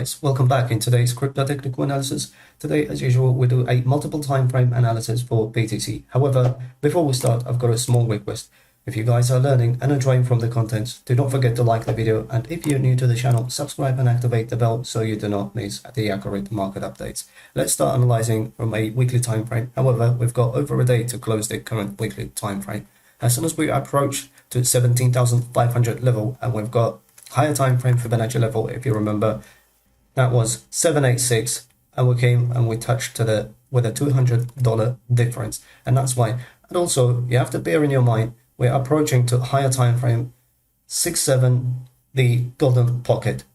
guys, welcome back in today's crypto technical analysis. Today, as usual, we do a multiple time frame analysis for BTC. However, before we start, I've got a small request. If you guys are learning and enjoying from the contents, do not forget to like the video, and if you're new to the channel, subscribe and activate the bell so you do not miss the accurate market updates. Let's start analyzing from a weekly time frame. However, we've got over a day to close the current weekly time frame. As soon as we approach to 17,500 level, and we've got higher time frame Fibonacci level, if you remember, that was 786, and we came and we touched to the with a $200 difference, and that's why. And also, you have to bear in your mind, we're approaching to higher time frame 6-7, the golden pocket.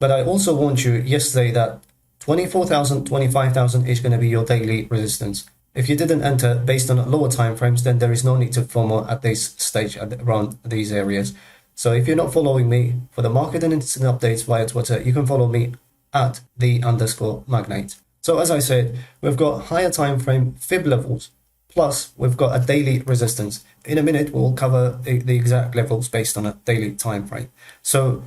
But I also warned you yesterday that 24,000, 25,000 is going to be your daily resistance. If you didn't enter based on lower time frames, then there is no need to FOMO at this stage around these areas. So if you're not following me for the market and instant updates via Twitter, you can follow me at @the_magnate. So as I said, we've got higher time frame fib levels, plus we've got a daily resistance. In a minute, we'll cover the exact levels based on a daily time frame. So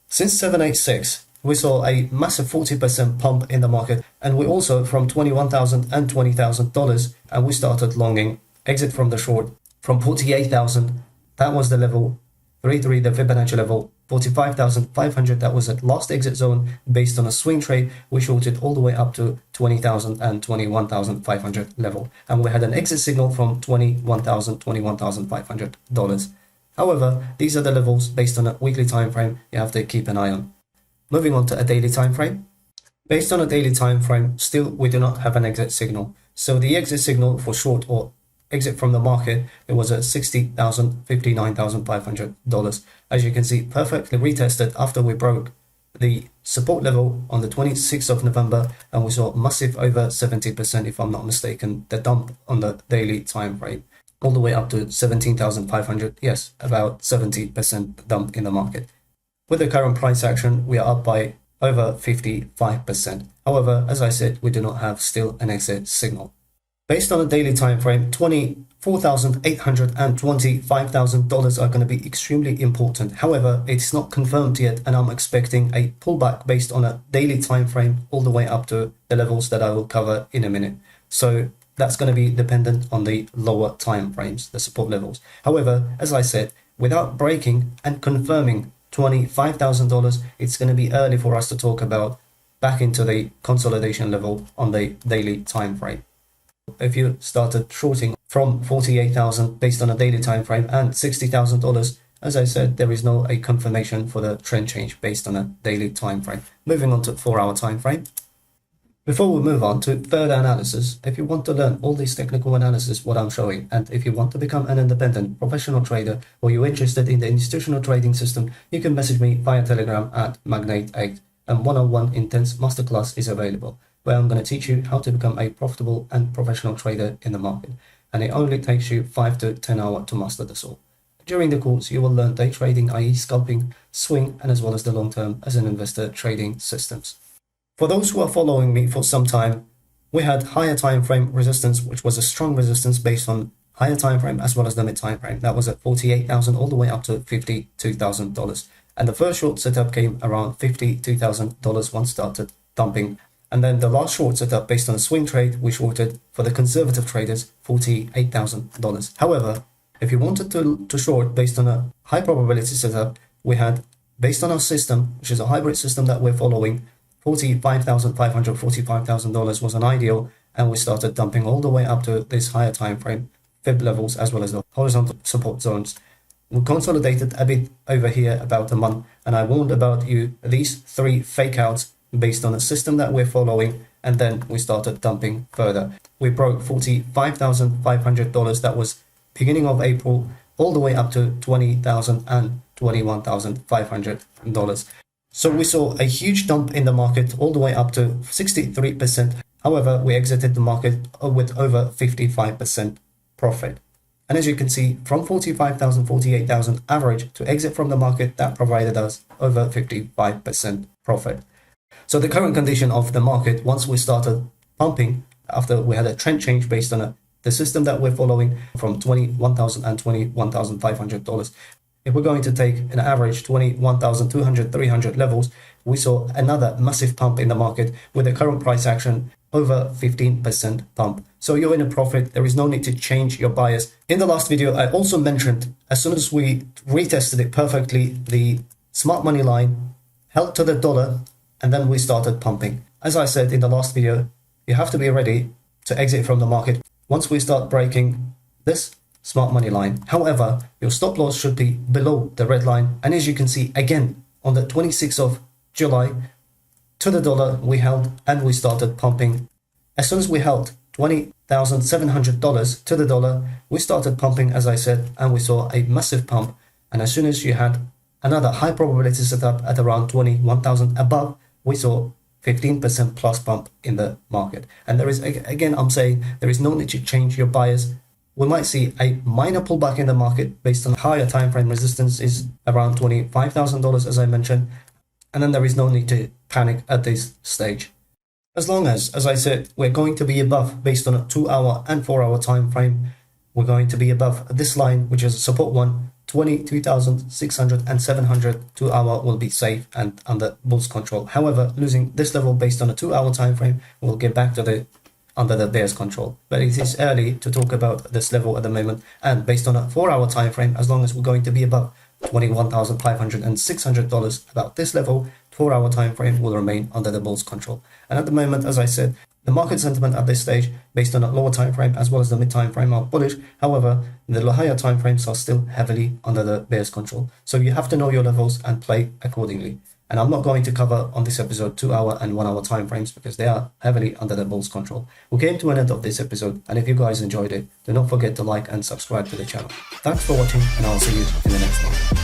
since 786, we saw a massive 40% pump in the market, and we also from $21,000 and $20,000, and we started longing, exit from the short from 48,000. That was the level. 33, the Fibonacci level, 45,500, that was at last exit zone based on a swing trade. We shorted all the way up to 20,000 and 21,500 level. And we had an exit signal from $21,000, $21,500. However, these are the levels based on a weekly time frame you have to keep an eye on. Moving on to a daily time frame. Based on a daily time frame, still we do not have an exit signal. So the exit signal for short or exit from the market, it was at $60,000, $59,500. As you can see, perfectly retested after we broke the support level on the 26th of November, and we saw massive over 70%, if I'm not mistaken, the dump on the daily time frame, all the way up to 17,500. Yes, about 70% dump in the market. With the current price action, we are up by over 55%. However, as I said, we do not have still an exit signal. Based on a daily time frame, $24,800 and $25,000 are going to be extremely important. However, it's not confirmed yet, and I'm expecting a pullback based on a daily time frame all the way up to the levels that I will cover in a minute. So that's going to be dependent on the lower time frames, the support levels. However, as I said, without breaking and confirming $25,000, it's going to be early for us to talk about back into the consolidation level on the daily time frame. If you started shorting from 48,000 based on a daily time frame and $60,000, as I said, there is no a confirmation for the trend change based on a daily time frame. Moving on to 4-hour time frame. Before we move on to further analysis, if you want to learn all this technical analysis, what I'm showing, and if you want to become an independent professional trader, or you're interested in the institutional trading system, you can message me via Telegram at Magnate8, and one-on-one intense masterclass is available, where I'm going to teach you how to become a profitable and professional trader in the market. And it only takes you 5 to 10 hours to master this all. During the course, you will learn day trading, i.e. scalping, swing, and as well as the long-term as an investor trading systems. For those who are following me for some time, we had higher time frame resistance, which was a strong resistance based on higher time frame as well as the mid time frame. That was at 48,000 all the way up to $52,000. And the first short setup came around $52,000 once started dumping. And then the last short setup based on a swing trade, we shorted for the conservative traders $48,000. However, if you wanted to short based on a high probability setup, we had, based on our system, which is a hybrid system that we're following, $45,500, $45,000 was an ideal, and we started dumping all the way up to this higher time frame fib levels as well as the horizontal support zones. We consolidated a bit over here about a month, and I warned about you these 3 fake outs based on a system that we're following, and then we started dumping further. We broke $45,500, that was beginning of April, all the way up to $20,000 and $21,500. So we saw a huge dump in the market all the way up to 63%. However, we exited the market with over 55% profit. And as you can see, from 45,000, 48,000 average to exit from the market, that provided us over 55% profit. So the current condition of the market, once we started pumping, after we had a trend change based on the system that we're following from $21,000 and $21,500, if we're going to take an average 21,200, 300 levels, we saw another massive pump in the market with the current price action over 15% pump. So you're in a profit. There is no need to change your bias. In the last video, I also mentioned as soon as we retested it perfectly, the smart money line held to the dollar, and then we started pumping. As I said in the last video, you have to be ready to exit from the market once we start breaking this smart money line. However, your stop loss should be below the red line. And as you can see, again, on the 26th of July, to the dollar, we held and we started pumping. As soon as we held $20,700 to the dollar, we started pumping, as I said, and we saw a massive pump. And as soon as you had another high probability setup at around 21,000 above, we saw 15% plus pump in the market. And there is, again, I'm saying there is no need to change your bias. We might see a minor pullback in the market based on higher time frame resistance is around $25,000, as I mentioned. And then there is no need to panic at this stage. As long as I said, we're going to be above based on a 2-hour and 4-hour time frame, we're going to be above this line, which is a support one, 22,600 and 700. 2-hour will be safe and under bulls control. However, losing this level based on a 2-hour time frame will get back to under the bears control. But it is early to talk about this level at the moment. And based on a 4-hour time frame, as long as we're going to be above $21,500 and $600 about this level, 4-hour time frame will remain under the bulls control. And at the moment, as I said, the market sentiment at this stage, based on a lower time frame as well as the mid time frame, are bullish. However, the higher time frames are still heavily under the bears control. So you have to know your levels and play accordingly. And I'm not going to cover on this episode 2-hour and 1-hour time frames because they are heavily under the bulls control. We came to an end of this episode, and if you guys enjoyed it, do not forget to like and subscribe to the channel. Thanks for watching, and I'll see you in the next one.